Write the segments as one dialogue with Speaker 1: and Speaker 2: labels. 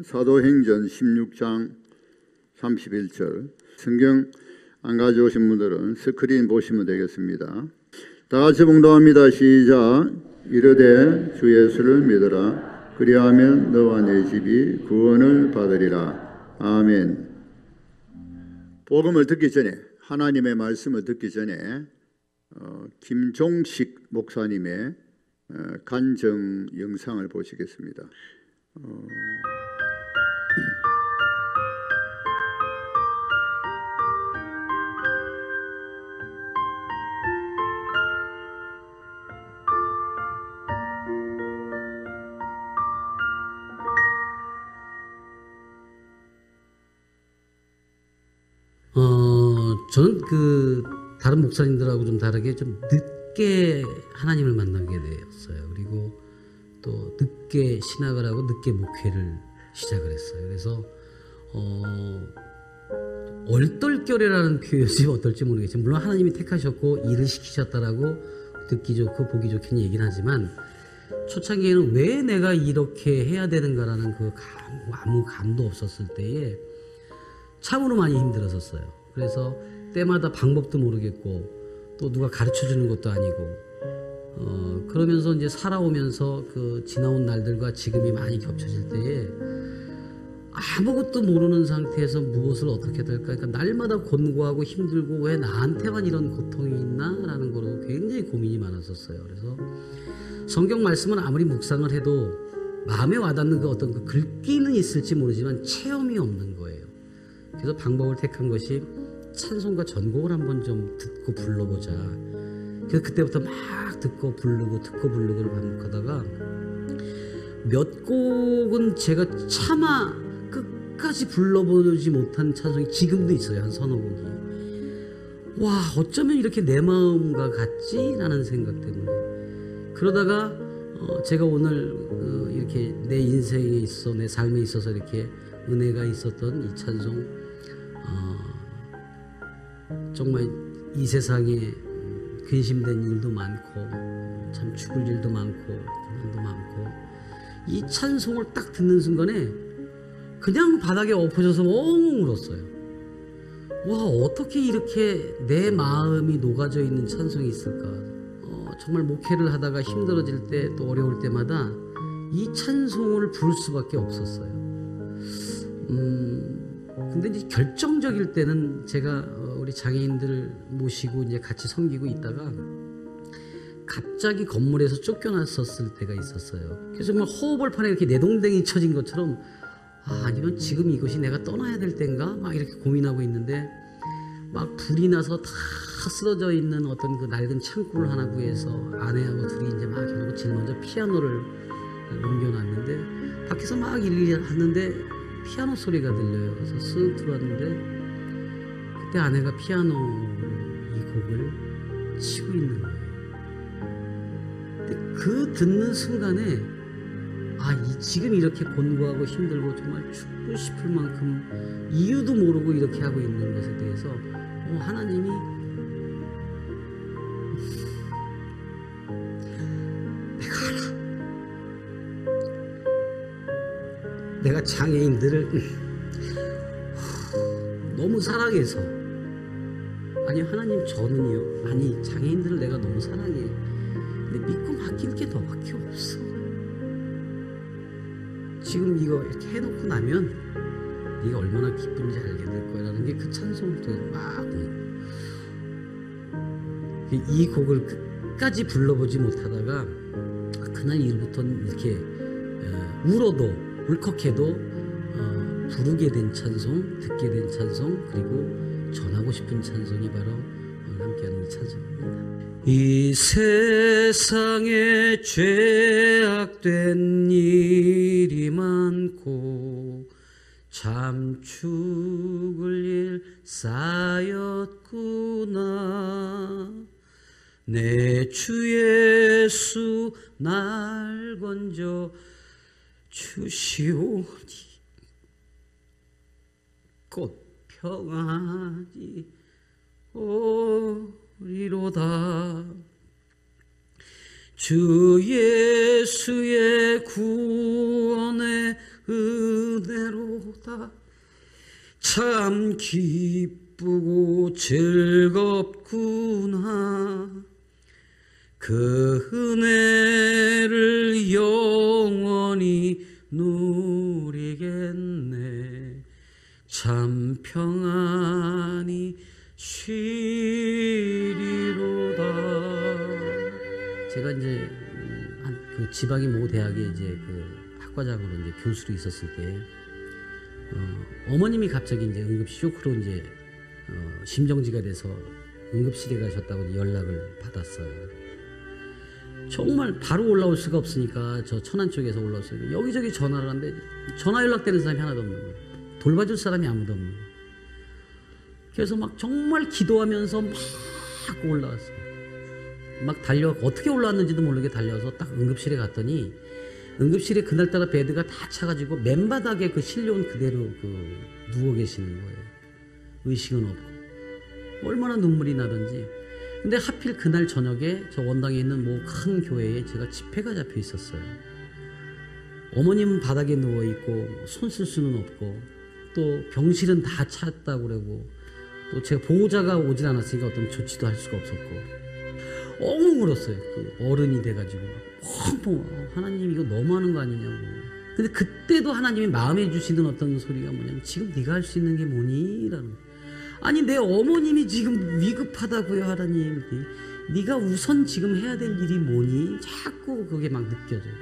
Speaker 1: 사도행전 16장 31절. 성경 안 가져오신 분들은 스크린 보시면 되겠습니다. 다 같이 봉독합니다. 시작. 이르되 주 예수를 믿어라. 그리하면 너와 내 집이 구원을 받으리라. 아멘. 복음을 듣기 전에, 하나님의 말씀을 듣기 전에 김종식 목사님의 간증 영상을 보시겠습니다.
Speaker 2: 저는 다른 목사님들하고 좀 다르게 좀 늦게 하나님을 만나게 되었어요. 그리고 또 늦게 신학을 하고 늦게 목회를 시작을 했어요. 그래서 얼떨결에라는 표현이 어떨지 모르겠지만, 물론 하나님이 택하셨고 일을 시키셨다라고 듣기 좋고 보기 좋게 얘기는 하지만, 초창기에는 왜 내가 이렇게 해야 되는가라는 아무 감도 없었을 때에 참으로 많이 힘들었었어요. 그래서 때마다 방법도 모르겠고 또 누가 가르쳐주는 것도 아니고 그러면서 이제 살아오면서 지나온 날들과 지금이 많이 겹쳐질 때에 아무것도 모르는 상태에서 무엇을 어떻게 될까, 그러니까 날마다 곤고하고 힘들고 왜 나한테만 이런 고통이 있나 라는 거로 굉장히 고민이 많았었어요. 그래서 성경 말씀은 아무리 묵상을 해도 마음에 와닿는 어떤 글귀는 있을지 모르지만 체험이 없는 거예요. 그래서 방법을 택한 것이 찬송과 전곡을 한번 좀 듣고 불러보자. 그래서 그때부터 막 듣고 부르고를 반복하다가 몇 곡은 제가 차마 끝까지 불러보지 못한 찬송이 지금도 있어요. 한 서너 곡이. 와, 어쩌면 이렇게 내 마음과 같지? 라는 생각 때문에. 그러다가 제가 오늘 이렇게 내 인생에 있어, 내 삶에 있어서 이렇게 은혜가 있었던 이 찬송, 정말 이 세상에 근심된 일도 많고 참 죽을 일도 많고 고난도 많고, 이 찬송을 딱 듣는 순간에 그냥 바닥에 엎어져서 엉엉 울었어요. 와, 어떻게 이렇게 내 마음이 녹아져 있는 찬송이 있을까. 정말 목회를 하다가 힘들어질 때 또 어려울 때마다 이 찬송을 부를 수밖에 없었어요. 근데 이제 결정적일 때는 제가 우리 장애인들을 모시고 이제 같이 섬기고 있다가 갑자기 건물에서 쫓겨났었을 때가 있었어요. 그래서 정말 호흡벌판에 이렇게 내동댕이 쳐진 것처럼, 아니면 지금 이것이 내가 떠나야 될 때인가 막 이렇게 고민하고 있는데, 막 불이 나서 다 쓰러져 있는 어떤 낡은 창고를 하나 구해서 아내하고 둘이 이제 막 해놓고 제일 먼저 피아노를 옮겨놨는데, 밖에서 막 일일이 하는데 피아노 소리가 들려요. 그래서 쓱 들어왔는데 그때 아내가 피아노 이 곡을 치고 있는 거예요. 근데 듣는 순간에 지금 이렇게 곤고하고 힘들고 정말 죽고 싶을 만큼 이유도 모르고 이렇게 하고 있는 것에 대해서 하나님이 내가 알아. 내가 장애인들을 너무 사랑해서, 아니 하나님 저는요, 아니 장애인들을 내가 너무 사랑해. 근데 믿고 맡길 게 너밖에 없어. 지금 이거 이렇게 해놓고 나면 네가 얼마나 기쁜지 알게 될 거야 라는 게 그 찬송부터 막, 이 곡을 끝까지 불러보지 못하다가 그날 이후부터는 이렇게 울어도 울컥해도 부르게 된 찬송, 듣게 된 찬송, 그리고 전하고 싶은 찬송이 바로 오늘 함께하는 이 찬송입니다. 이 세상에 죄악된 일이 많고 참 죽을 일 쌓였구나. 내 주 예수 날 건져 주시오니 곧 평안히 오리로다. 주 예수의 구원의 은혜로다. 참 기쁘고 즐겁구나. 그 은혜를 영원히 누리겠네. 참 평안히 쉬리로다. 제가 이제 그 지방의 모 대학에 이제 그 학과장으로 이제 교수로 있었을 때 어머님이 갑자기 이제 응급실 쇼크로 이제 심정지가 돼서 응급실에 가셨다고 연락을 받았어요. 정말 바로 올라올 수가 없으니까 저 천안 쪽에서 올라왔어요. 여기저기 전화를 하는데 전화 연락되는 사람이 하나도 없는 거예요. 돌봐줄 사람이 아무도 없는 거예요. 그래서 막 정말 기도하면서 막 올라왔어요. 막 어떻게 올라왔는지도 모르게 달려와서 딱 응급실에 갔더니 응급실에 그날따라 베드가 다 차가지고 맨바닥에 그 실려온 그대로 그 누워 계시는 거예요. 의식은 없고 얼마나 눈물이 나던지. 근데 하필 그날 저녁에 저 원당에 있는 뭐 큰 교회에 제가 집회가 잡혀 있었어요. 어머님은 바닥에 누워 있고 손 쓸 수는 없고 또 병실은 다 찼다고 그러고 또 제가 보호자가 오질 않았으니까 어떤 조치도 할 수가 없었고 엉엉 울었어요. 그 어른이 돼가지고 펑펑 하나님 이거 너무하는 거 아니냐고. 근데 그때도 하나님이 마음에 주시는 어떤 소리가 뭐냐면 지금 네가 할 수 있는 게 뭐니? 라는 거예요. 아니 내 어머님이 지금 위급하다고요 하나님. 네가 우선 지금 해야 될 일이 뭐니? 자꾸 그게 막 느껴져요.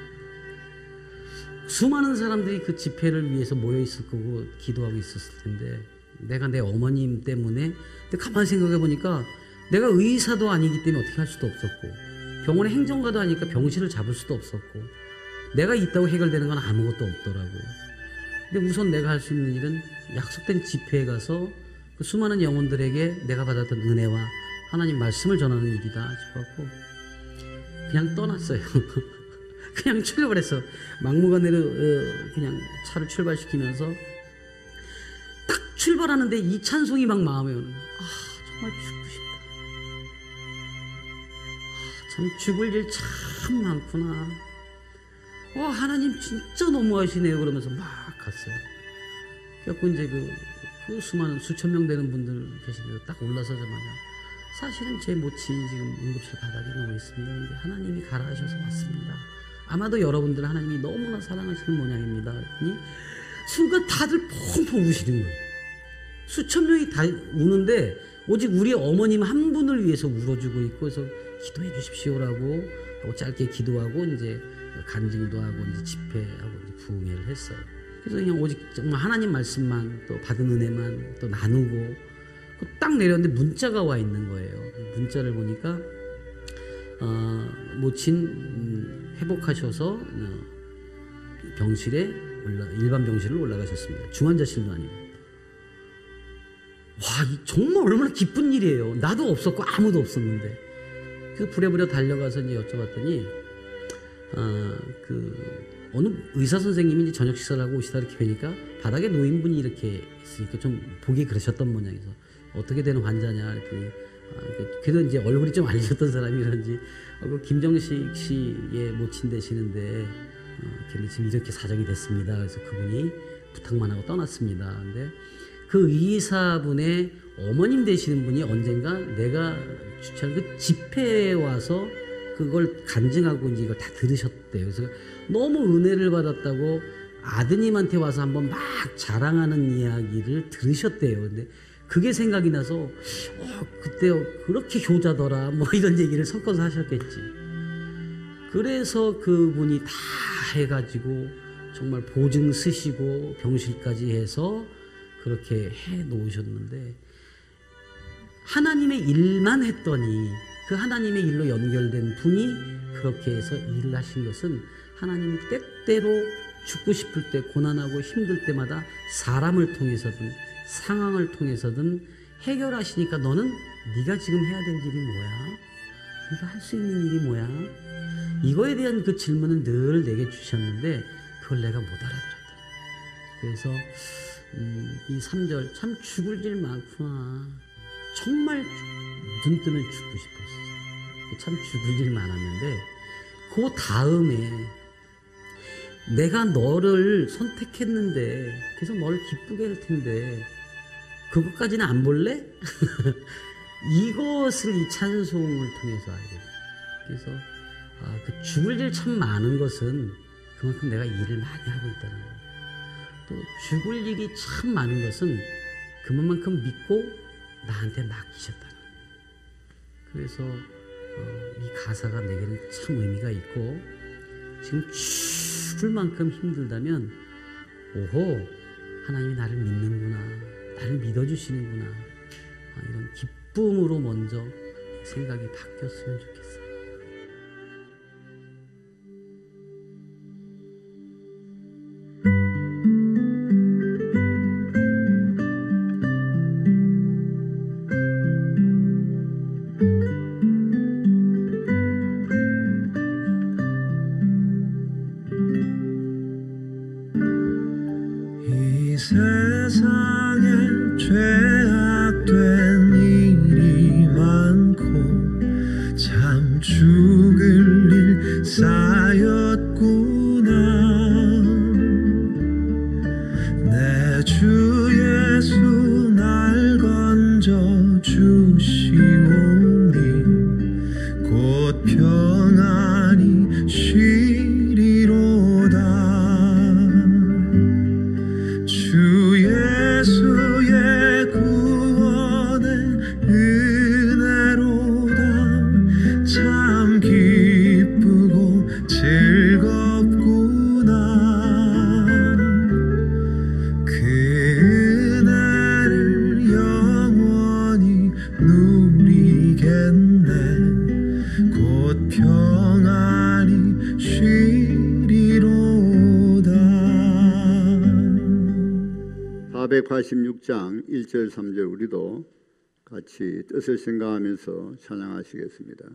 Speaker 2: 수많은 사람들이 그 집회를 위해서 모여 있을 거고 기도하고 있었을 텐데 내가 내 어머님 때문에 근데 가만히 생각해 보니까 내가 의사도 아니기 때문에 어떻게 할 수도 없었고 병원에 행정가도 아니니까 병실을 잡을 수도 없었고 내가 있다고 해결되는 건 아무것도 없더라고요. 근데 우선 내가 할 수 있는 일은 약속된 집회에 가서 그 수많은 영혼들에게 내가 받았던 은혜와 하나님 말씀을 전하는 일이다 싶었고 그냥 떠났어요. 그냥 출발했어. 막무가내로 그냥 차를 출발시키면서 딱 출발하는데 이 찬송이 막 마음에 오는 거야. 정말 죽고 싶다. 참 죽을 일 참 많구나. 하나님 진짜 너무하시네요. 그러면서 막 갔어요. 그래갖고 이제 그 수많은 수천 명 되는 분들 계시는데 딱 올라서자마자 사실은 제 모친이 지금 응급실 바닥에 누워 있습니다. 근데 하나님이 가라 하셔서 왔습니다. 아마도 여러분들 하나님이 너무나 사랑하시는 모양입니다. 그랬더니 순간 다들 펑펑 우시는 거예요. 수천 명이 다 우는데 오직 우리 어머님 한 분을 위해서 울어주고 있고 그래서 기도해 주십시오라고 하고 짧게 기도하고 이제 간증도 하고 이제 집회하고 이제 부흥회를 했어요. 그래서 그냥 오직 정말 하나님 말씀만 또 받은 은혜만 또 나누고 딱 내렸는데 문자가 와 있는 거예요. 문자를 보니까 모친 회복하셔서 병실에 일반 병실로 올라가셨습니다. 중환자실도 아니고. 정말 얼마나 기쁜 일이에요. 나도 없었고 아무도 없었는데. 그래서 부랴부랴 달려가서 이제 여쭤봤더니 어느 의사 선생님이 이제 저녁 식사를 하고 오시다 이렇게 뵈니까 바닥에 노인분이 이렇게 있으니까 좀 보기 그러셨던 모양이서 어떻게 되는 환자냐 그랬더니 그래도 이제 얼굴이 좀 알려졌던 사람이라는지 김정식 씨의 모친 되시는데 걔는 지금 이렇게 사정이 됐습니다. 그래서 그분이 부탁만 하고 떠났습니다. 근데 그 의사분의 어머님 되시는 분이 언젠가 내가 주최한 그 집회에 와서 그걸 간증하고 이제 이걸 다 들으셨대요. 그래서 너무 은혜를 받았다고 아드님한테 와서 한번 막 자랑하는 이야기를 들으셨대요. 근데 그게 생각이 나서 그때 그렇게 효자더라 뭐 이런 얘기를 섞어서 하셨겠지. 그래서 그분이 다 해가지고 정말 보증 쓰시고 병실까지 해서 그렇게 해 놓으셨는데 하나님의 일만 했더니 그 하나님의 일로 연결된 분이 그렇게 해서 일을 하신 것은 하나님이 때때로 죽고 싶을 때 고난하고 힘들 때마다 사람을 통해서든 상황을 통해서든 해결하시니까 너는 네가 지금 해야 될 일이 뭐야? 네가 할 수 있는 일이 뭐야? 이거에 대한 그 질문을 늘 내게 주셨는데 그걸 내가 못 알아들었다. 그래서 이 3절 참 죽을 일 많구나. 정말 눈 뜨면 죽고 싶었어요. 참 죽을 일 많았는데 그 다음에 내가 너를 선택했는데 그래서 너를 기쁘게 할 텐데 그것까지는 안 볼래? 이것을 이 찬송을 통해서 알게 돼요. 그래서 그 죽을 일 참 많은 것은 그만큼 내가 일을 많이 하고 있다는 거예요. 또 죽을 일이 참 많은 것은 그만큼 믿고 나한테 맡기셨다는 거예요. 그래서 이 가사가 내게는 참 의미가 있고, 지금 죽을 만큼 힘들다면 오호, 하나님이 나를 믿는구나, 나를 믿어주시는구나, 이런 기쁨으로 먼저 생각이 바뀌었으면 좋겠어요.
Speaker 3: 이 세상에 죄악된 일이 많고 참 죽을 일 쌓였구나. 내 주 예수 날 건져 주시오니 곧 평안히 쉬리로다. 주 예수의 구원의 은혜로다. 참 기쁘고 즐겁구나. 그 은혜를 영원히 누리겠네. 곧 평안히 쉬리로다.
Speaker 1: 486장 1절 3절 우리도 같이 뜻을 생각하면서 찬양하시겠습니다.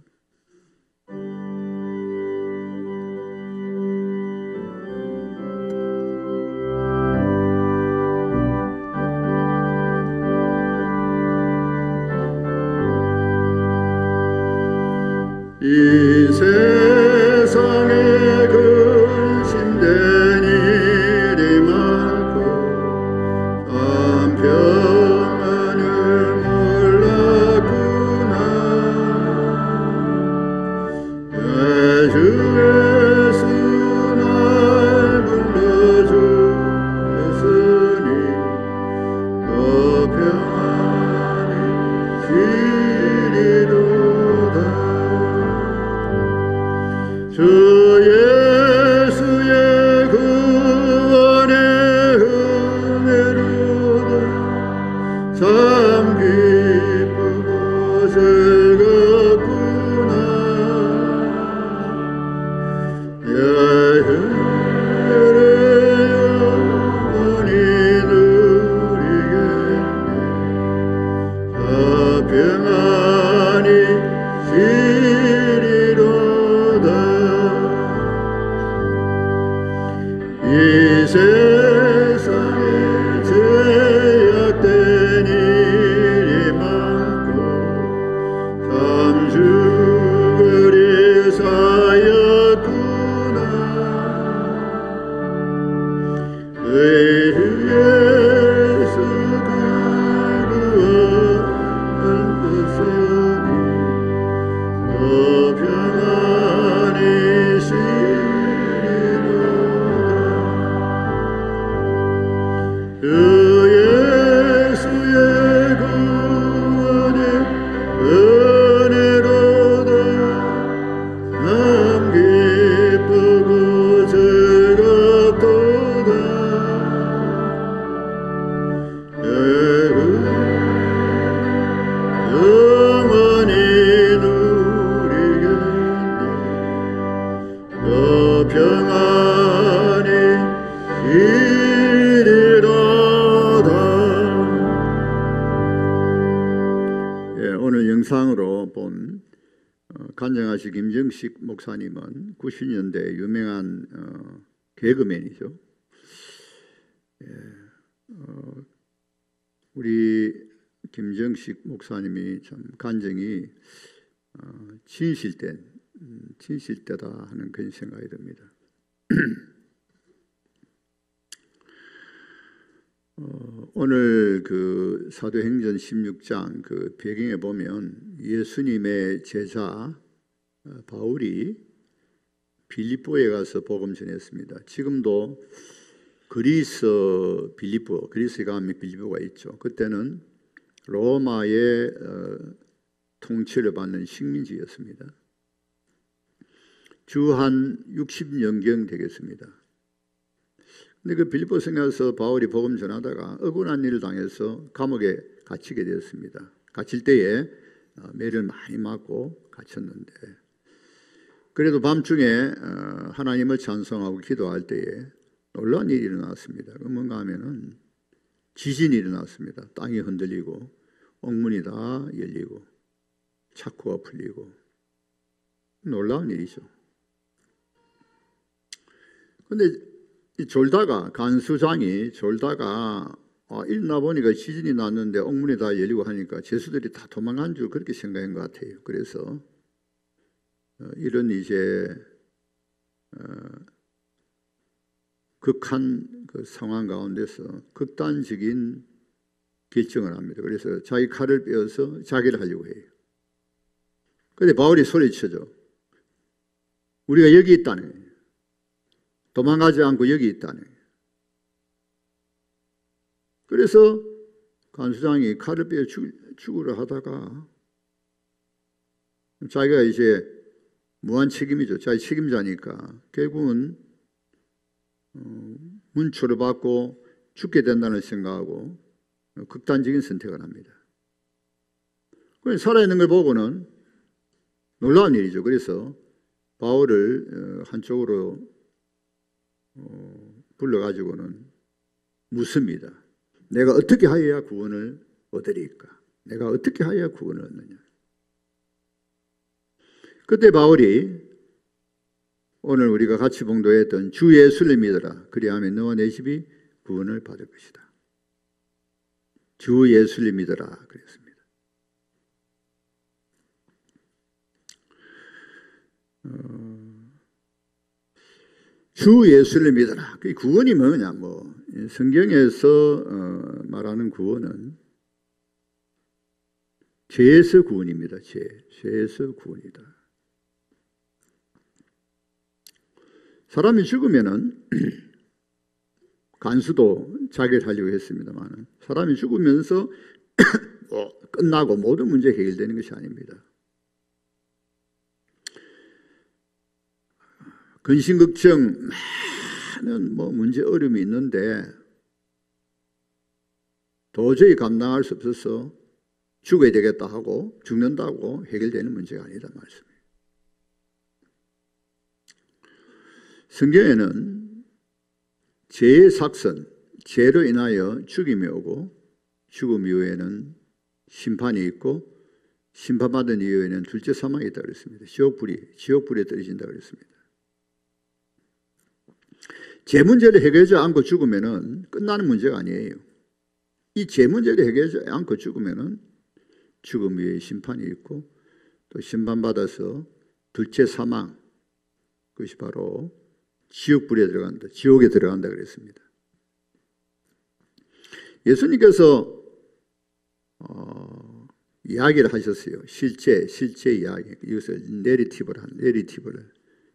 Speaker 1: 이 세상에 근심된 일이 많고 참 평안을 몰랐구나. 내 주 예수 날 불러주셨으니 더 평안히 쉬리로다. 주 예수의 구원의 은혜로다. 참 기쁘고 즐겁구나. 예수를 영원히 누리겠네. 더 평안히 쉬리로다. 이 세상에 죄악된 일이 많고 참 죽을 일 쌓였구나. 예수 그 구원을 뜻으니 더 평안히 쉬리로다. 주 예수의 구원의 은혜로다. 남 기쁘고 즐겁도다. 영원히 누리겠네. 더 평안히 쉬리로다. 오늘 영상으로 본 간증하신 김정식 목사님은 90년대 유명한 개그맨이죠. 우리 김정식 목사님이 참 간증이 진실되다 하는 그런 생각이 듭니다. 오늘 그 사도행전 16장 그 배경에 보면 예수님의 제자 바울이 빌립보에 가서 복음 전했습니다. 지금도 그리스에 가면 빌립보가 있죠. 그때는 로마의 통치를 받는 식민지였습니다. 주 한 60년경 되겠습니다. 근데 그 빌립보에 가서 바울이 복음 전하다가 억울한 일을 당해서 감옥에 갇히게 되었습니다. 갇힐 때에 매를 많이 맞고 갇혔는데, 그래도 밤중에 하나님을 찬송하고 기도할 때에 놀라운 일이 일어났습니다. 그 뭔가 하면은 지진이 일어났습니다. 땅이 흔들리고 옥문이 다 열리고 차쿠가 풀리고 놀라운 일이죠. 그런데 간수장이 졸다가 일어나 보니까 지진이 났는데 옥문이 다 열리고 하니까 죄수들이 다 도망간 줄 그렇게 생각한 것 같아요. 그래서 이런 이제 극한 그 상황 가운데서 극단적인 결정을 합니다. 그래서 자기 칼을 빼어서 자기를 하려고 해요. 그런데 바울이 소리쳐죠. 우리가 여기 있다는 거예요. 도망가지 않고 여기 있다네. 그래서 간수장이 칼을 빼어 죽으려 하다가 자기가 이제 무한 책임이죠. 자기 책임자니까 결국은 문초를 받고 죽게 된다는 생각하고 극단적인 선택을 합니다. 살아있는 걸 보고는 놀라운 일이죠. 그래서 바울을 한쪽으로 불러가지고는 묻습니다. 내가 어떻게 하여야 구원을 얻으리까? 내가 어떻게 하여야 구원을 얻느냐? 그때 바울이 오늘 우리가 같이 봉독했던 주 예수를 믿어라. 그리하면 너와 내 집이 구원을 받을 것이다. 주 예수를 믿어라 그랬습니다. 주 예수를 믿어라. 그 구원이 뭐냐? 성경에서 말하는 구원은 죄에서 구원입니다. 죄에서 구원이다. 사람이 죽으면은 간수도 자기를 하려고 했습니다만 사람이 죽으면서 끝나고 모든 문제 해결되는 것이 아닙니다. 근심 걱정 많은 문제 어려움이 있는데 도저히 감당할 수 없어서 죽어야 되겠다 하고 죽는다고 해결되는 문제가 아니다 말씀이에요. 성경에는 죄의 삭선, 죄로 인하여 죽임이 오고 죽음 이후에는 심판이 있고 심판받은 이후에는 둘째 사망이 있다고 그랬습니다. 지옥불에 떨어진다고 그랬습니다. 죄 문제를 해결하지 않고 죽으면은 끝나는 문제가 아니에요. 이 죄 문제를 해결하지 않고 죽으면은 죽음 위에 심판이 있고 또 심판받아서 둘째 사망, 그것이 바로 지옥불에 들어간다, 지옥에 들어간다 그랬습니다. 예수님께서 이야기를 하셨어요. 실제 이야기. 이것을 내리티브를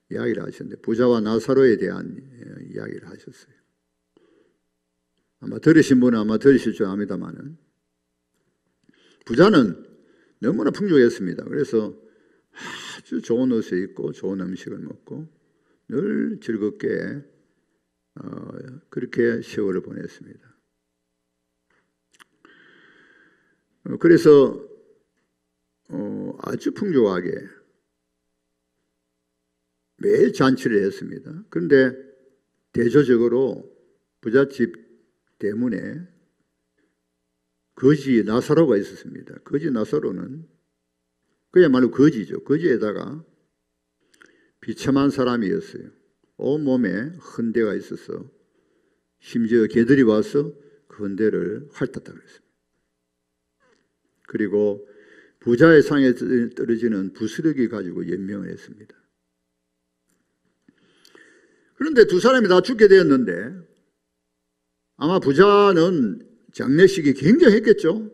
Speaker 1: 이야기를 하셨는데 부자와 나사로에 대한 이야기를 하셨어요. 아마 들으신 분은 아마 들으실 줄 압니다만은 부자는 너무나 풍족했습니다. 그래서 아주 좋은 옷을 입고 좋은 음식을 먹고 늘 즐겁게 그렇게 세월을 보냈습니다. 그래서 아주 풍족하게 매일 잔치를 했습니다. 그런데 대조적으로 부잣집 때문에 거지 나사로가 있었습니다. 거지 나사로는 그야말로 거지죠. 거지에다가 비참한 사람이었어요. 온몸에 흔대가 있어서 심지어 개들이 와서 그 흔대를 핥았다 그랬습니다. 그리고 부자의 상에 떨어지는 부스러기 가지고 연명을 했습니다. 그런데 두 사람이 다 죽게 되었는데 아마 부자는 장례식이 굉장했겠죠.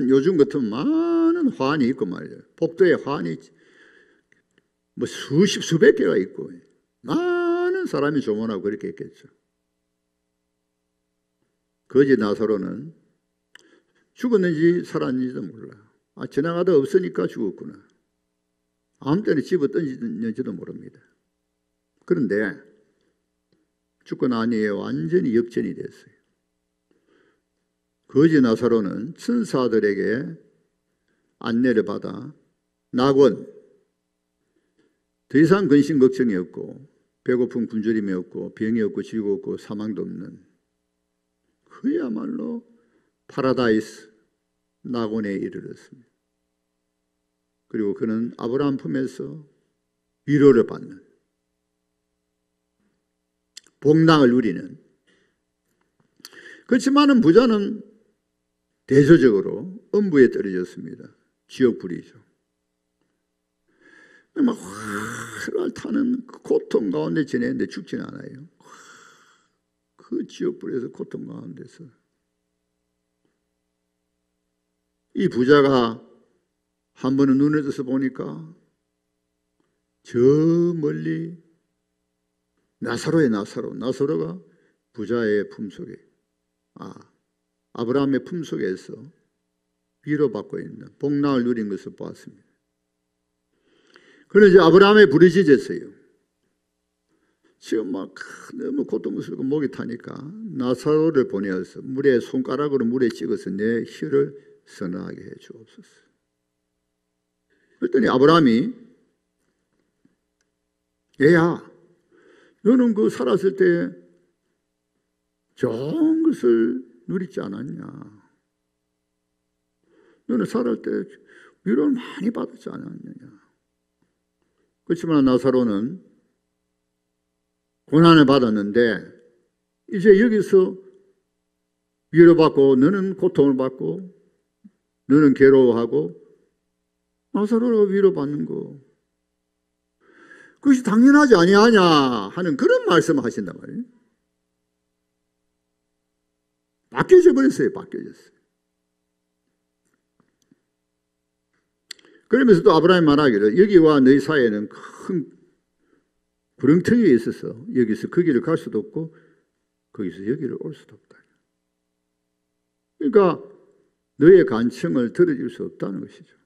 Speaker 1: 요즘 같은 많은 화환이 있고 말이에요. 복도에 화환이 뭐 수백 개가 있고 많은 사람이 조문하고 그렇게 했겠죠. 거지 나사로는 죽었는지 살았는지도 몰라요. 지나가다 없으니까 죽었구나. 아무 때나 집어 던졌는지도 모릅니다. 그런데 죽고 난 후에 완전히 역전이 됐어요. 거지 나사로는 천사들에게 안내를 받아 낙원, 더 이상 근심 걱정이 없고 배고픔 굶주림이 없고 병이 없고 지고 없고 사망도 없는 그야말로 파라다이스 낙원에 이르렀습니다. 그리고 그는 아브라함 품에서 위로를 받는 복락을 누리는, 그렇지만은 부자는 대조적으로 음부에 떨어졌습니다. 지옥불이죠. 막 활활 타는 그 고통 가운데 지내는데 죽지는 않아요. 그 지옥불에서 고통 가운데서 이 부자가 한 번은 눈을 떠서 보니까 저 멀리 나사로가 부자의 품속에 아브라함의 품속에서 위로받고 있는 복락을 누린 것을 보았습니다. 그래서 아브라함의 부르짖었어요. 지금 막 너무 고통스럽고 목이 타니까 나사로를 보내어서 손가락으로 물에 찍어서 내 혀를 선하게 해 주옵소서. 그랬더니 아브라함이 얘야, 너는 그 살았을 때 좋은 것을 누리지 않았냐? 너는 살았을 때 위로를 많이 받았지 않았느냐? 그렇지만 나사로는 고난을 받았는데 이제 여기서 위로받고 너는 고통을 받고 너는 괴로워하고 나사로가 위로받는 거 그것이 당연하지 아니하냐 하는 그런 말씀을 하신단 말이에요. 바뀌어져 버렸어요. 그러면서 또 아브라함이 말하기를 여기와 너희 사이에는 큰 구렁텅이에 있어서 여기서 거기를 갈 수도 없고 거기서 여기를 올 수도 없다. 그러니까 너의 간청을 들어줄 수 없다는 것이죠.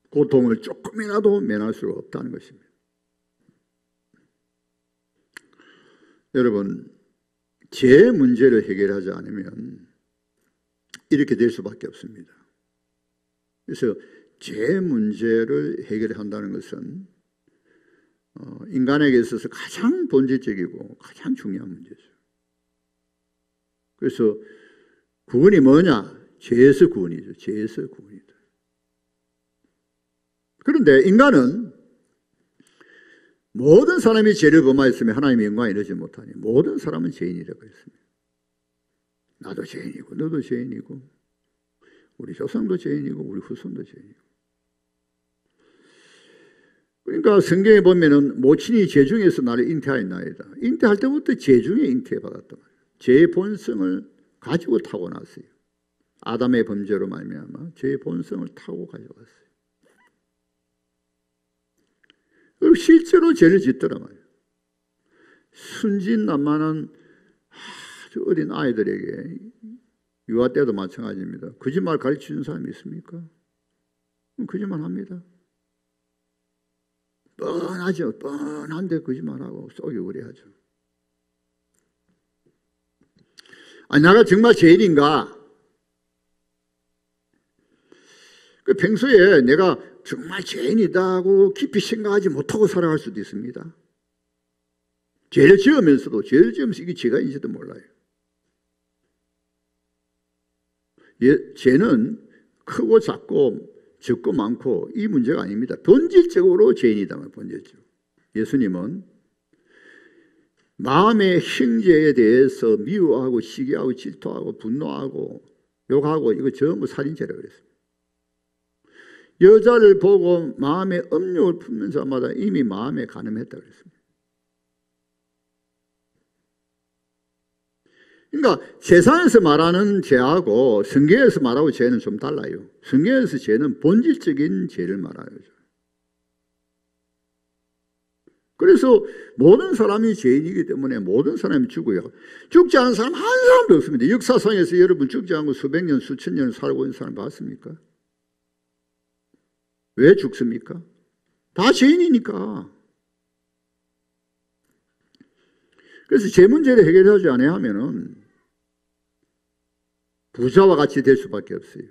Speaker 1: 고통을 조금이라도 면할 수가 없다는 것입니다. 여러분, 죄 문제를 해결하지 않으면 이렇게 될 수밖에 없습니다. 그래서 죄 문제를 해결한다는 것은 인간에게 있어서 가장 본질적이고 가장 중요한 문제죠. 그래서 구원이 뭐냐? 죄에서 구원이죠. 죄에서 구원이다. 그런데 인간은 모든 사람이 죄를 범하였으면 하나님의 영광에 이르지 못하니 모든 사람은 죄인이라고 했습니다. 나도 죄인이고 너도 죄인이고 우리 조상도 죄인이고 우리 후손도 죄인이고. 그러니까 성경에 보면은 모친이 죄 중에서 나를 잉태하였나이다. 잉태할 때부터 죄 중에 잉태받았단 말이에요. 죄의 본성을 가지고 타고났어요. 아담의 범죄로 말미암아 죄의 본성을 타고 가져갔어요. 그리고 실제로 죄를 짓더란 말이에요. 순진난만한 아주 어린 아이들에게 유아 때도 마찬가지입니다. 거짓말 가르치는 사람이 있습니까? 거짓말 합니다. 뻔하죠. 뻔한데 거짓말하고 속이 우려하죠. 내가 정말 죄인인가? 평소에 내가 정말 죄인이다고 깊이 생각하지 못하고 살아갈 수도 있습니다. 죄를 지으면서 이게 죄가인지도 몰라요. 죄는 크고 작고 적고 많고 이 문제가 아닙니다. 본질적으로 죄인이다. 본질적으로. 예수님은 마음의 형제에 대해서 미워하고 시기하고 질투하고 분노하고 욕하고 이거 전부 살인죄라고 그랬습니다. 여자를 보고 마음에 음욕을 품는 자마다 이미 마음에 간음했다고 그랬습니다. 그러니까 세상에서 말하는 죄하고 성경에서 말하고 죄는 좀 달라요. 성경에서 죄는 본질적인 죄를 말하는 거죠. 그래서 모든 사람이 죄인이기 때문에 모든 사람이 죽어요. 죽지 않은 사람 한 사람도 없습니다. 역사상에서 여러분 죽지 않고 수백 년, 수천 년 살고 있는 사람 봤습니까? 왜 죽습니까? 다 죄인이니까. 그래서 죄 문제를 해결하지 않으면은 부자와 같이 될 수밖에 없어요.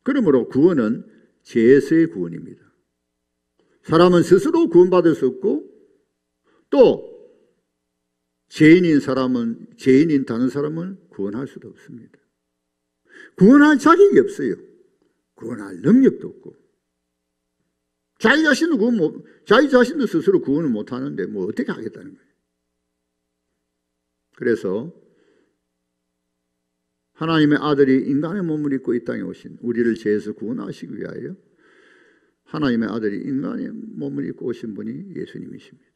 Speaker 1: 그러므로 구원은 죄에서의 구원입니다. 사람은 스스로 구원받을 수 없고 또 죄인인 다른 사람은 구원할 수도 없습니다. 구원할 자격이 없어요. 구원할 능력도 없고 자기 자신도 스스로 구원을 못하는데 뭐 어떻게 하겠다는 거예요. 그래서 하나님의 아들이 인간의 몸을 입고 이 땅에 오신 우리를 죄에서 구원하시기 위하여 하나님의 아들이 인간의 몸을 입고 오신 분이 예수님이십니다.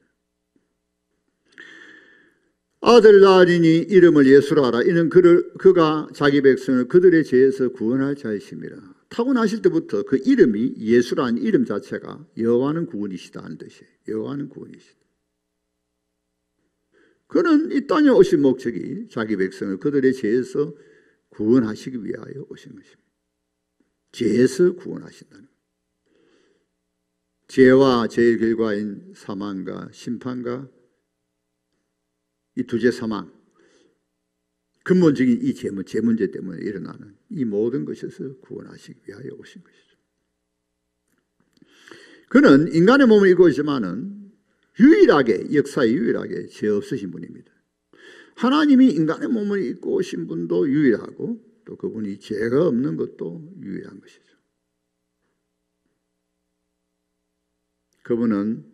Speaker 1: 아들 낳으리니 이름을 예수라 하라. 이는 그가 자기 백성을 그들의 죄에서 구원할 자이심이라. 타고나실 때부터 그 이름이 예수라는 이름 자체가 여호와는 구원이시다 하는 뜻이에요. 여호와는 구원이시다. 그는 이 땅에 오신 목적이 자기 백성을 그들의 죄에서 구원하시기 위하여 오신 것입니다. 죄에서 구원하신다는 것. 죄와 죄의 결과인 사망과 심판과 이 두째 사망, 근본적인 이 죄 문제 때문에 일어나는 이 모든 것에서 구원하시기 위하여 오신 것이죠. 그는 인간의 몸을 입고 있지만은 역사에 유일하게 죄 없으신 분입니다. 하나님이 인간의 몸을 입고 오신 분도 유일하고 또 그분이 죄가 없는 것도 유일한 것이죠. 그분은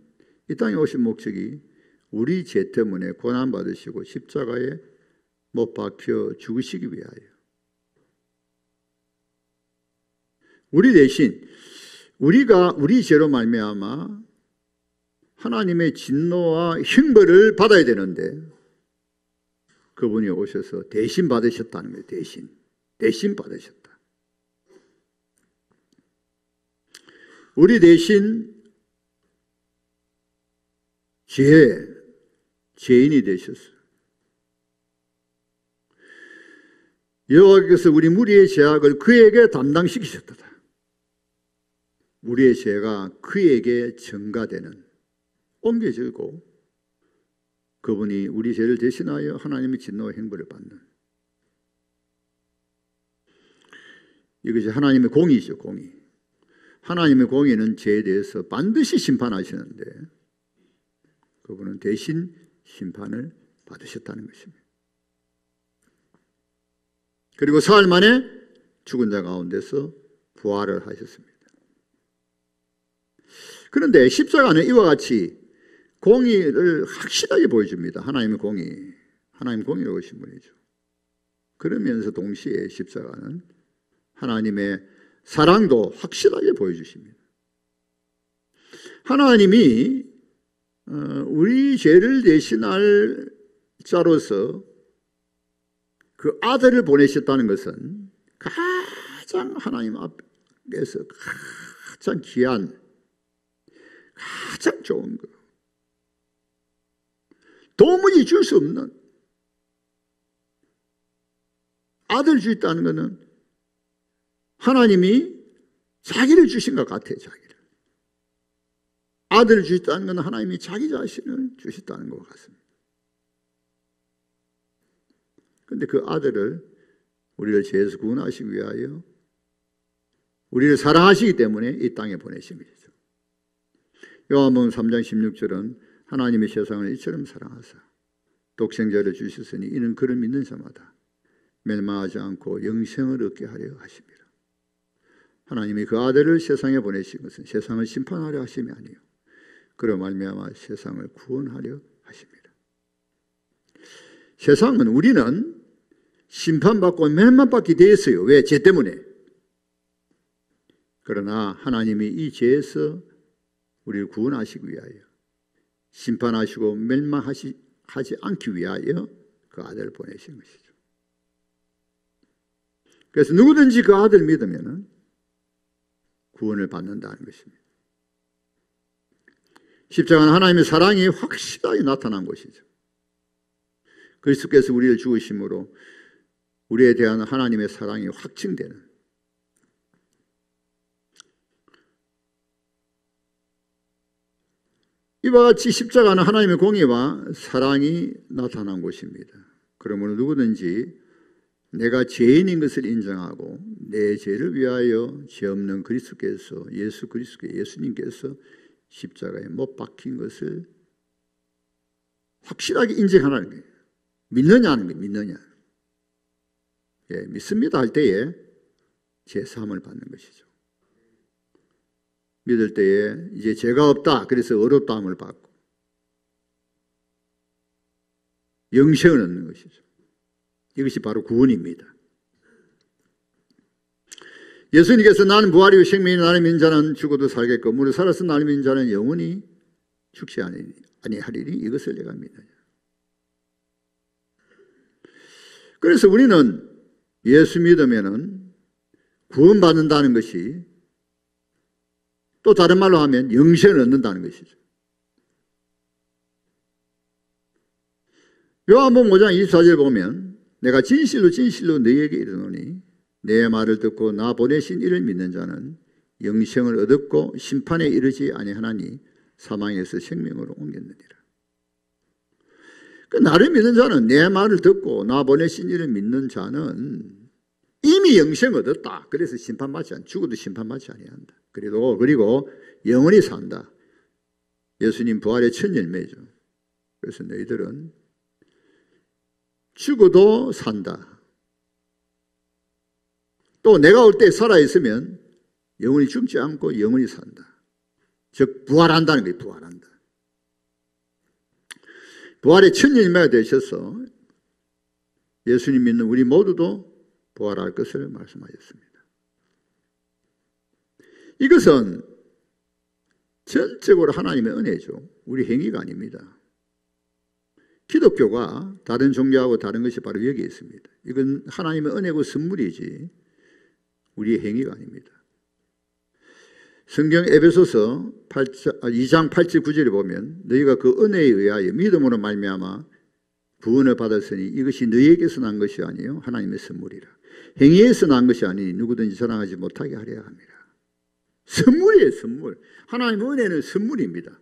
Speaker 1: 이 땅에 오신 목적이 우리 죄 때문에 고난받으시고 십자가에 못 박혀 죽으시기 위하여 우리 대신 우리 죄로 말미암아 하나님의 진노와 형벌을 받아야 되는데 그분이 오셔서 대신 받으셨다는 거예요. 대신 받으셨다. 우리 대신 죄인이 되셨어요. 여호와께서 우리 무리의 죄악을 그에게 담당시키셨다. 우리의 죄가 그에게 전가되는, 옮겨지고 그분이 우리 죄를 대신하여 하나님의 진노와 형벌을 받는, 이것이 하나님의 공의죠. 공의. 하나님의 공의는 죄에 대해서 반드시 심판하시는데 그분은 대신 심판을 받으셨다는 것입니다. 그리고 사흘 만에 죽은 자 가운데서 부활을 하셨습니다. 그런데 십자가는 이와 같이 공의를 확실하게 보여줍니다. 하나님의 공의. 하나님 공의로 오신 분이죠. 그러면서 동시에 십자가는 하나님의 사랑도 확실하게 보여주십니다. 하나님이 우리 죄를 대신할 자로서 그 아들을 보내셨다는 것은 가장 하나님 앞에서 가장 귀한, 가장 좋은 것, 도무지 줄 수 없는 아들 주셨다는 것은 하나님이 자기를 주신 것 같아요. 자기를. 아들을 주셨다는 것은 하나님이 자기 자신을 주셨다는 것 같습니다. 그런데 그 아들을 우리를 죄에서 구원하시기 위하여 우리를 사랑하시기 때문에 이 땅에 보내신 것이죠. 요한복음 3장 16절은 하나님의 세상을 이처럼 사랑하사 독생자를 주셨으니 이는 그를 믿는 자마다 멸망하지 않고 영생을 얻게 하려 하십니다. 하나님이 그 아들을 세상에 보내신 것은 세상을 심판하려 하심이 아니요 그로 말미암아 세상을 구원하려 하십니다. 세상은, 우리는 심판받고 멸망받게 되어 있어요. 왜? 죄 때문에. 그러나 하나님이 이 죄에서 우리를 구원하시기 위하여, 심판하시고 멸망하지 않기 위하여 그 아들을 보내신 것이죠. 그래서 누구든지 그 아들 믿으면 구원을 받는다는 것입니다. 십자가는 하나님의 사랑이 확실하게 나타난 것이죠. 그리스도께서 우리를 죽으심으로 우리에 대한 하나님의 사랑이 확증되는, 이와 같이 십자가는 하나님의 공의와 사랑이 나타난 곳입니다. 그러므로 누구든지 내가 죄인인 것을 인정하고 내 죄를 위하여 죄 없는 그리스도께서, 예수님께서 십자가에 못 박힌 것을 확실하게 인정하라는 거예요. 믿느냐는 거예요. 믿느냐. 예, 믿습니다 할 때에 죄사함을 받는 것이죠. 믿을 때에 이제 죄가 없다, 그래서 어렵다함을 받고 영생을 얻는 것이죠. 이것이 바로 구원입니다. 예수님께서 나는 부활이요 생명이 나를 믿는 자는 죽어도 살겠고 무릇 살아서 나를 믿는 자는 영원히 죽지 아니하리니 이것을 내가 믿느냐. 그래서 우리는 예수 믿으면은 구원받는다는 것이, 또 다른 말로 하면 영생을 얻는다는 것이죠. 요한복음 5장 24절 보면 내가 진실로 진실로 너희에게 이르노니 내 말을 듣고 나 보내신 이를 믿는 자는 영생을 얻었고 심판에 이르지 아니하나니 사망에서 생명으로 옮겼느니라. 그 나를 믿는 자는, 내 말을 듣고 나 보내신 이를 믿는 자는 이미 영생을 얻었다. 그래서 심판받지 않, 죽어도 심판받지 아니한다. 그리고 영원히 산다. 예수님 부활의 첫 열매죠. 그래서 너희들은 죽어도 산다. 또 내가 올 때 살아있으면 영원히 죽지 않고 영원히 산다. 즉 부활한다는 거예요. 부활한다. 부활의 첫 열매가 되셔서 예수님 믿는 우리 모두도 부활할 것을 말씀하셨습니다. 이것은 전적으로 하나님의 은혜죠. 우리 행위가 아닙니다. 기독교가 다른 종교하고 다른 것이 바로 여기에 있습니다. 이건 하나님의 은혜고 선물이지 우리의 행위가 아닙니다. 성경 에베소서 2장 8절 9절에 보면 너희가 그 은혜에 의하여 믿음으로 말미암아 구원을 받았으니 이것이 너희에게서 난 것이 아니요 하나님의 선물이라. 행위에서 난 것이 아니니 누구든지 자랑하지 못하게 하려 함이라. 선물이에요. 선물. 하나님의 은혜는 선물입니다.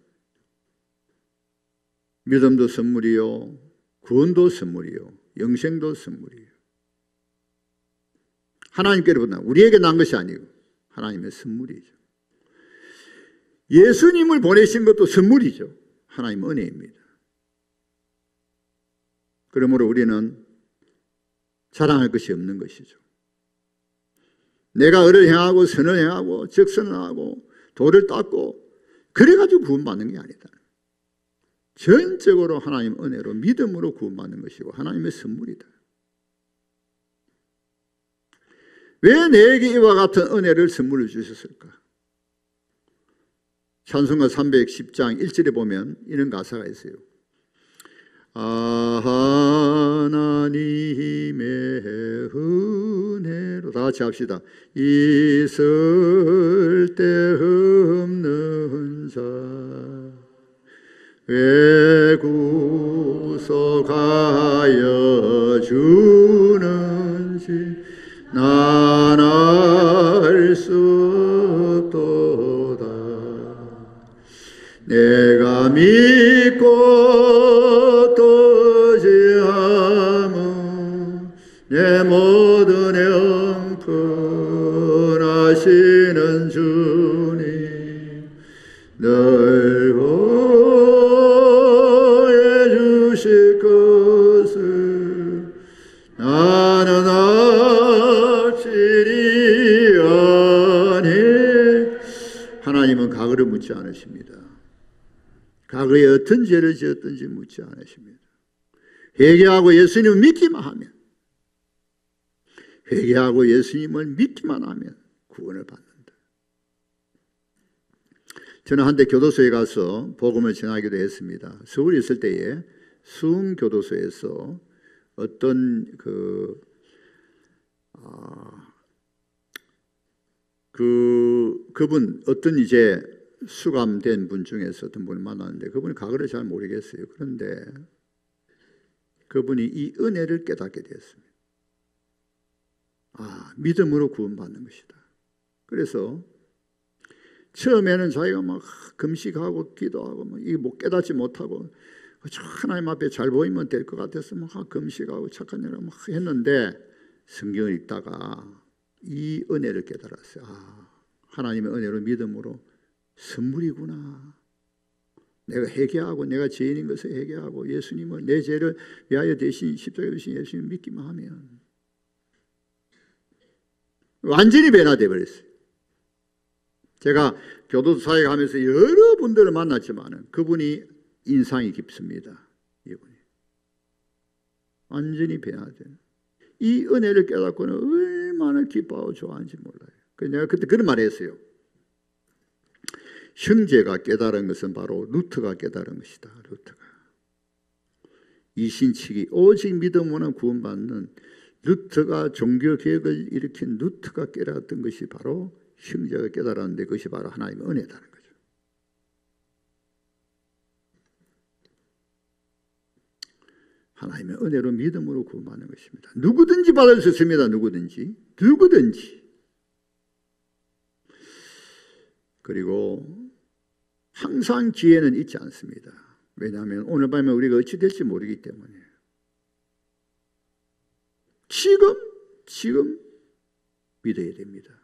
Speaker 1: 믿음도 선물이요, 구원도 선물이요, 영생도 선물이요. 하나님께로부터 우리에게 난 것이 아니고 하나님의 선물이죠. 예수님을 보내신 것도 선물이죠. 하나님의 은혜입니다. 그러므로 우리는 자랑할 것이 없는 것이죠. 내가 의를 행하고 선을 행하고 적선을 하고 도를 닦고 그래가지고 구원받는 게 아니다. 전적으로 하나님 은혜로 믿음으로 구원받는 것이고 하나님의 선물이다. 왜 내게 이와 같은 은혜를 선물을 주셨을까? 찬송가 310장 1절에 보면 이런 가사가 있어요. 하나님의 은혜로, 다 같이 합시다. 있을 데 없는 자 왜 구속하여 주는지 난 알 수 없도다. 내가 믿고 또 의지함은 내 모든 형편 하시는 주님 늘 보여 주실 것을 나는 알지니 아니. 하나님은 과거를 묻지 않으십니다. 과거에 어떤 죄를 지었든지 묻지 않으십니다. 회개하고 예수님을 믿기만 하면, 회개하고 예수님을 믿기만 하면 구원을 받는다. 저는 한때 교도소에 가서 복음을 전하기도 했습니다. 서울에 있을 때에 수흥교도소에서 어떤 그분 어떤 이제 수감된 분 중에서 어떤 분을 만났는데 그분이 과거를 잘 모르겠어요. 그런데 그분이 이 은혜를 깨닫게 되었습니다. 믿음으로 구원받는 것이다. 그래서 처음에는 자기가 막 금식하고 기도하고 막 이게 뭐 깨닫지 못하고 하나님 앞에 잘 보이면 될 것 같아서 막 금식하고 착한 일을 막 했는데 성경을 읽다가 이 은혜를 깨달았어요. 하나님의 은혜로 믿음으로 선물이구나. 내가 회개하고 내가 죄인인 것을 회개하고 예수님을 내 죄를 위하여 대신 십자가에 주신 예수님을 믿기만 하면 완전히 변화되어 버렸어요. 제가 교도소 사역에 가면서 여러 분들을 만났지만 그분이 인상이 깊습니다. 이분이 완전히 변화돼요. 이 은혜를 깨닫고는 얼마나 기뻐하고 좋아하는지 몰라요. 그래서 내가 그때 그런 말을 했어요. 형제가 깨달은 것은 바로 루터가 깨달은 것이다. 루터가 이신치기 오직 믿음으로는 구원받는 루터가 종교개혁을 일으킨 루터가 깨달았던 것이 바로 형제가 깨달았는데 그것이 바로 하나님의 은혜다는 거죠. 하나님의 은혜로 믿음으로 구원받는 것입니다. 누구든지 받을 수 있습니다. 누구든지. 그리고 항상 기회는 있지 않습니다. 왜냐하면 오늘 밤에 우리가 어찌 될지 모르기 때문에 지금 믿어야 됩니다.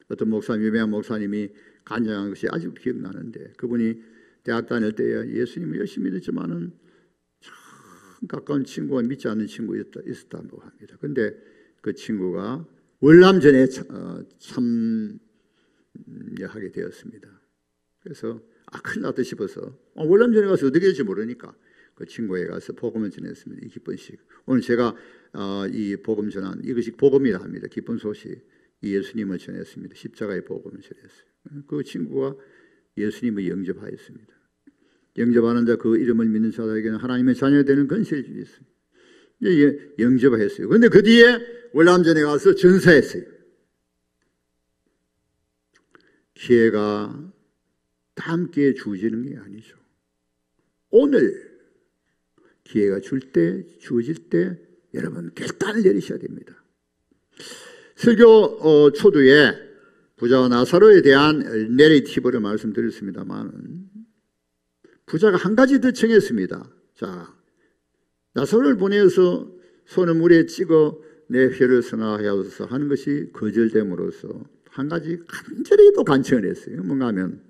Speaker 1: 어떤 목사님, 유명한 목사님이 간증한 것이 아직도 기억나는데 그분이 대학 다닐 때 예수님을 열심히 믿었지만은 참 가까운 친구가 믿지 않는 친구가 있었다고 합니다. 그런데 그 친구가 월남전에 참여하게 되었습니다. 그래서 큰일 났다 싶어서 월남전에 가서 어떻게 될지 모르니까 그 친구에 가서 복음을 전했습니다. 이 기쁜 식. 오늘 제가 이 복음 전한 이것이 복음이라 합니다. 기쁜 소식. 이 예수님을 전했습니다. 십자가의 복음을 전했어요. 그 친구가 예수님을 영접하였습니다. 영접하는 자 그 이름을 믿는 자들에게는 하나님의 자녀가 되는 권세를 주셨습니다. 이제 영접했어요. 그런데 그 뒤에 월남전에 가서 전사했어요. 기회가 다 함께 주어지는 게 아니죠. 오늘 기회가 주어질 때 여러분 결단을 내리셔야 됩니다. 설교 초두에 부자와 나사로에 대한 내레이티브를 말씀드렸습니다만 부자가 한 가지 더 청했습니다. 자, 나사로를 보내어서 손을 물에 찍어 내 혀를 선하여서 하는 것이 거절됨으로써 한 가지 간절히 또 간청을 했어요. 뭔가 하면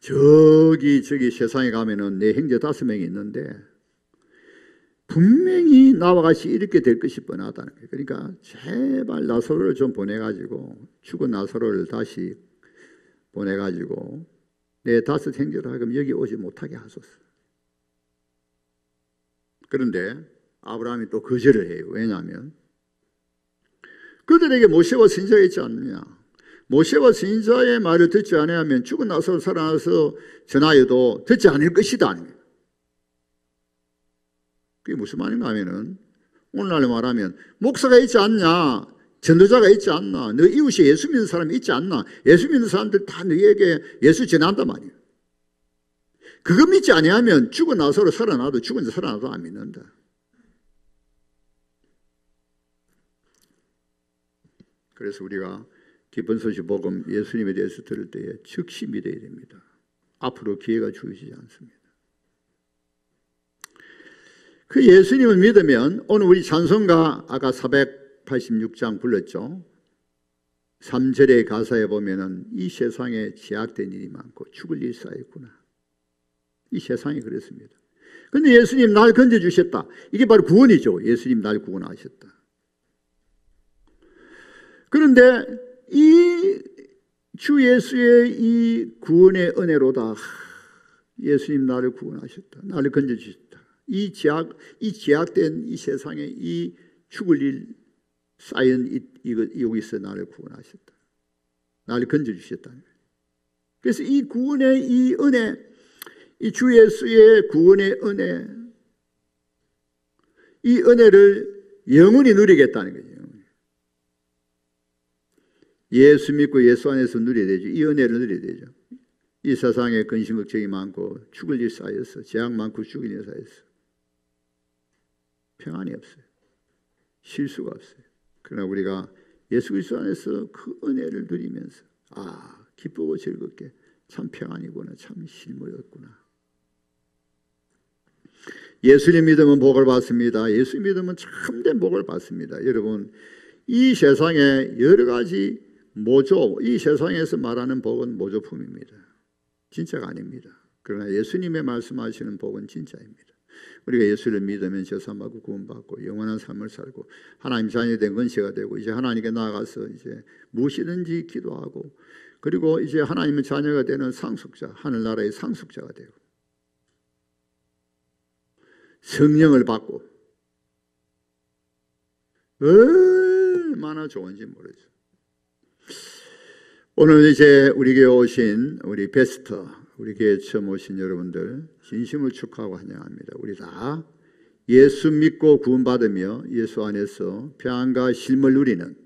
Speaker 1: 저기 세상에 가면은 내 형제 5명이 있는데 분명히 나와 같이 이렇게 될 것이 뻔하다는 거예요. 그러니까 제발 나사로를 좀 보내가지고 죽은 나사로를 다시 보내가지고 내 5 형제를 하여금 여기 오지 못하게 하소서. 그런데 아브라함이 또 거절을 해요. 왜냐하면 그들에게 모세와 선지자가 있지 않느냐. 모세와 선지자의 말을 듣지 않으면 죽은 나사로 살아나서 전하여도 듣지 않을 것이다. 그게 무슨 말인가 하면은 오늘날로 말하면 목사가 있지 않냐, 전도자가 있지 않나, 너 이웃에 예수 믿는 사람이 있지 않나, 예수 믿는 사람들 다 너에게 예수 전한단 말이에요. 그거 믿지 아니하면 죽은 나사로 살아나도 죽은 자 살아나도 안 믿는다. 그래서 우리가 기쁜 소식 복음 예수님에 대해서 들을 때에 즉시 믿어야 됩니다. 앞으로 기회가 주어지지 않습니다. 그 예수님을 믿으면 오늘 우리 찬송가 아까 486장 불렀죠. 3절의 가사에 보면은 이 세상에 제약된 일이 많고 죽을 일이 쌓였구나. 이 세상이 그렇습니다. 그런데 예수님 날 건져주셨다. 이게 바로 구원이죠. 예수님 날 구원하셨다. 그런데 이 주 예수의 이 구원의 은혜로다. 예수님 나를 구원하셨다. 나를 건져주셨다. 이 제약된 이 세상에 이 죽을 일 쌓인 여기서 나를 구원하셨다. 나를 건져주셨다. 그래서 이 구원의 이 은혜, 이 주 예수의 구원의 은혜, 이 은혜를 영원히 누리겠다는 거죠. 예수 믿고 예수 안에서 누려야 되죠. 이 은혜를 누려야 되죠. 이 세상에 근심 걱정이 많고 죽을 일 쌓여서, 재앙 많고 죽을 일 쌓여서 평안이 없어요. 쉴 수가 없어요. 그러나 우리가 예수 그리스도 안에서 그 은혜를 누리면서 기쁘고 즐겁게 참 평안이구나, 참 쉼을 얻구나. 예수님 믿으면 복을 받습니다. 예수 믿으면 참된 복을 받습니다. 여러분, 이 세상에 여러 가지 모조, 이 세상에서 말하는 복은 모조품입니다. 진짜가 아닙니다. 그러나 예수님의 말씀하시는 복은 진짜입니다. 우리가 예수를 믿으면 죄사함받고 구원받고 영원한 삶을 살고 하나님 자녀이 된 건시가 되고 이제 하나님께 나아가서 이제 무엇이든지 기도하고 그리고 이제 하나님의 자녀가 되는 상속자, 하늘나라의 상속자가 되고 성령을 받고 얼마나 좋은지 모르죠. 오늘 이제 우리 교회 오신 우리 베스터, 우리 교회 처음 오신 여러분들 진심을 축하하고 환영합니다. 우리 다 예수 믿고 구원받으며 예수 안에서 평안과 쉼을 누리는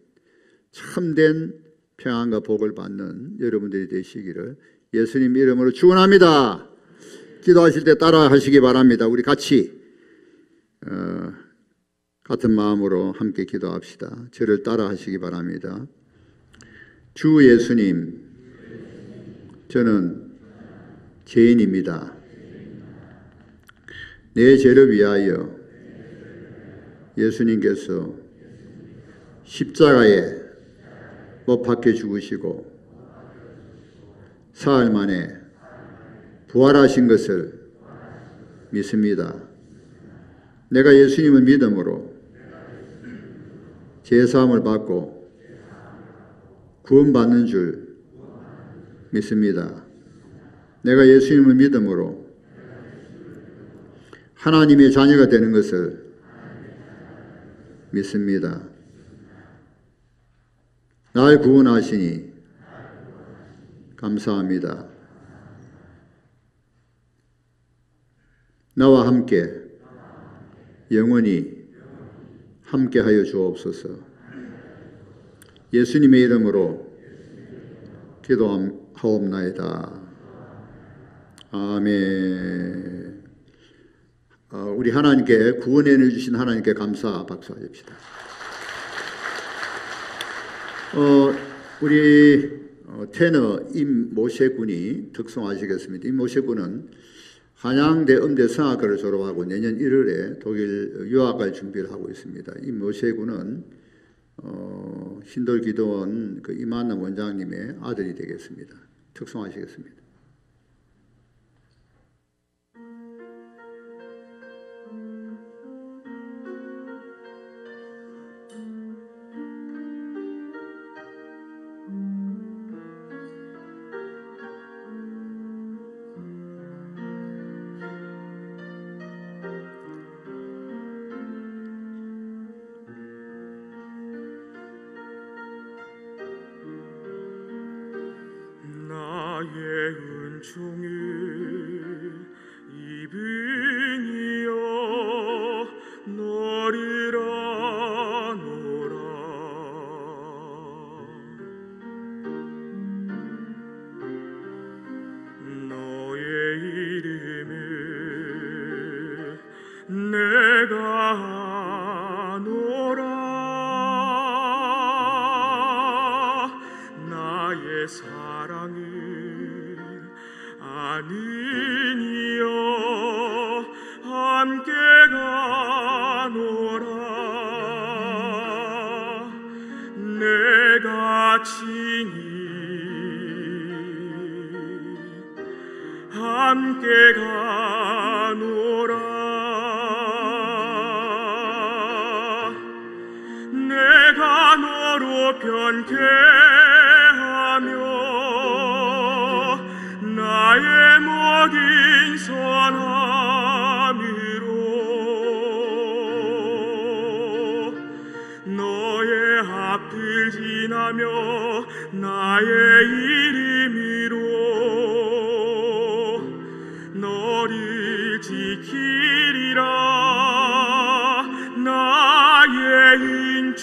Speaker 1: 참된 평안과 복을 받는 여러분들이 되시기를 예수님 이름으로 축원합니다. 기도하실 때 따라 하시기 바랍니다. 우리 같이 같은 마음으로 함께 기도합시다. 저를 따라 하시기 바랍니다. 주 예수님, 저는 죄인입니다. 내 죄를 위하여 예수님께서 십자가에 못 박혀 죽으시고 사흘 만에 부활하신 것을 믿습니다. 내가 예수님을 믿음으로 제사함을 받고 구원받는 줄 믿습니다. 내가 예수님을 믿음으로 하나님의 자녀가 되는 것을 믿습니다. 날 구원하시니 감사합니다. 나와 함께 영원히 함께하여 주옵소서. 예수님의 이름으로 기도하옵나이다. 아멘. 우리 하나님께 구원해 주신 하나님께 감사 박수하십시다. 우리 테너 임모세 군이 특송하시겠습니다. 임모세 군은 한양대 음대 성악과를 졸업하고 내년 1월에 독일 유학갈 준비를 하고 있습니다. 임모세 군은 신돌기도원 그 이만남 원장님의 아들이 되겠습니다. 특송하시겠습니다.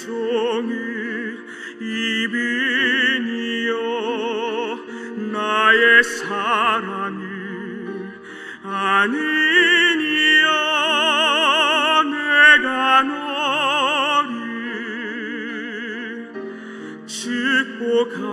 Speaker 4: 종일 이빈이여 나의 사랑을 아니니여 내가 너를 축복하노라.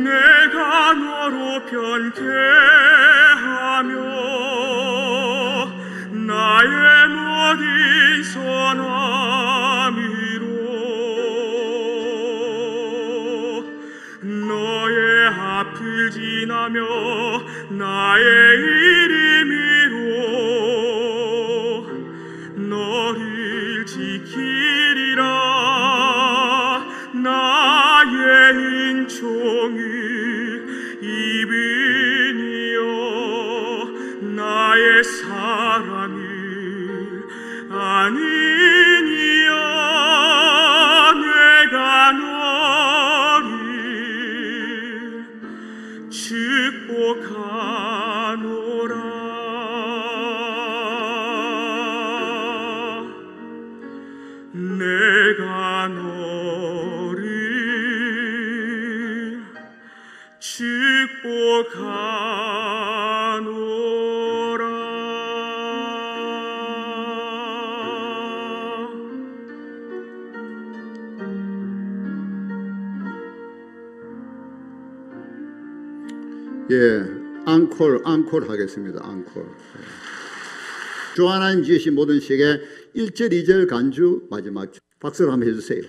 Speaker 4: 내가 너로 변개하며 나의 모든 선함으로 너의 앞을 지나며 나의 이름으로 너를 지키리라. 나의 은총을 입으니여 나의 사랑을 아니니여 내가 너를 축복하노라. 내가 너를 축복하노라.
Speaker 1: 예, 앙콜 하겠습니다. 앙콜. 주 하나님 지으신 모든 시에 1절, 2절 간주 마지막 박수를 한번 해주세요.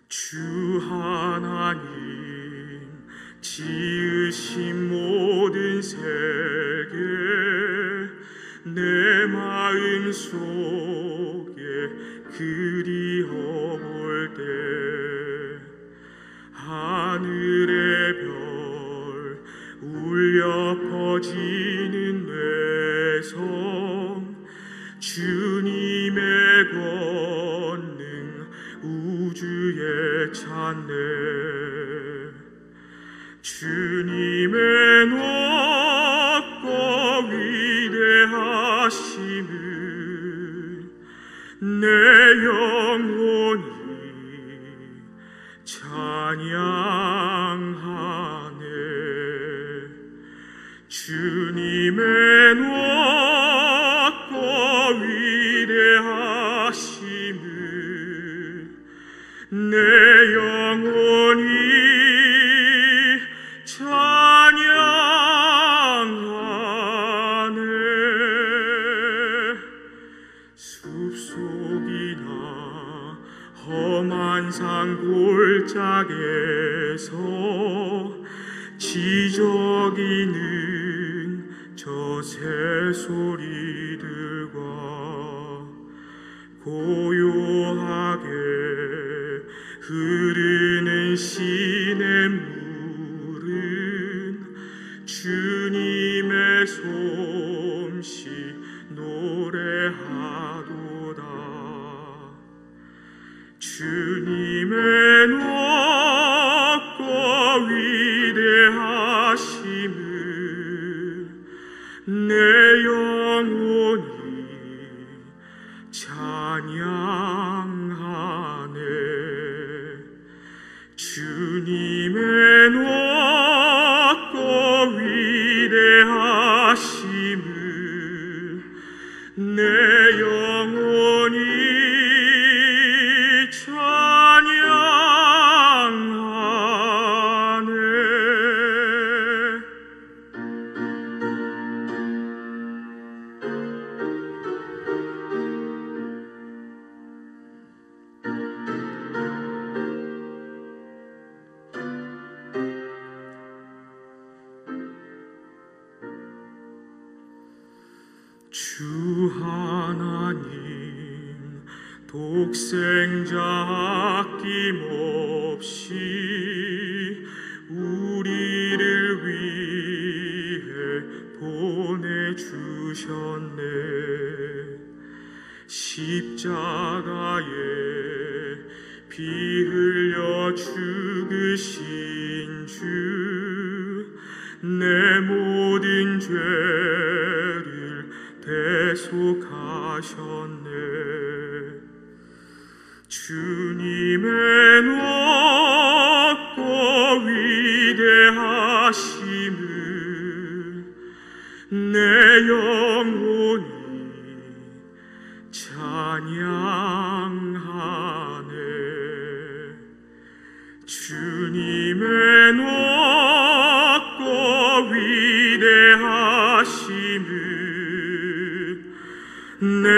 Speaker 4: 주 하나님 지으신 모든 세계 내 마음 속에 그리워볼 때 하늘의 별 울려 퍼지는 외성 주님의 권능 우주에 찬네. 주님의 높고 위대하심을 내 영혼이 찬양하네. 주님의 높고 위대하심을 내 영혼이 찬양하네. 숲속이나 험한 산 골짜기에서 지저귀는 저 새소리들과 고요하게 흐르는 시냇물은 주님의 솜씨 노래하도다. 주님의 높고 위대하심을 내 영혼이 찬양하네. 주님의 높고 위대하심을 내 영혼이 찬양하네. 주 하나님 독생자 아낌없이 우리를 위해 보내주셨네. 십자가에 피 흘려 죽으신 주, 내 모든 죄를 대속하셨네. 주님의 높고 위대하심을 내 영혼이 찬양하네. 주님의 높고 위대하심을 내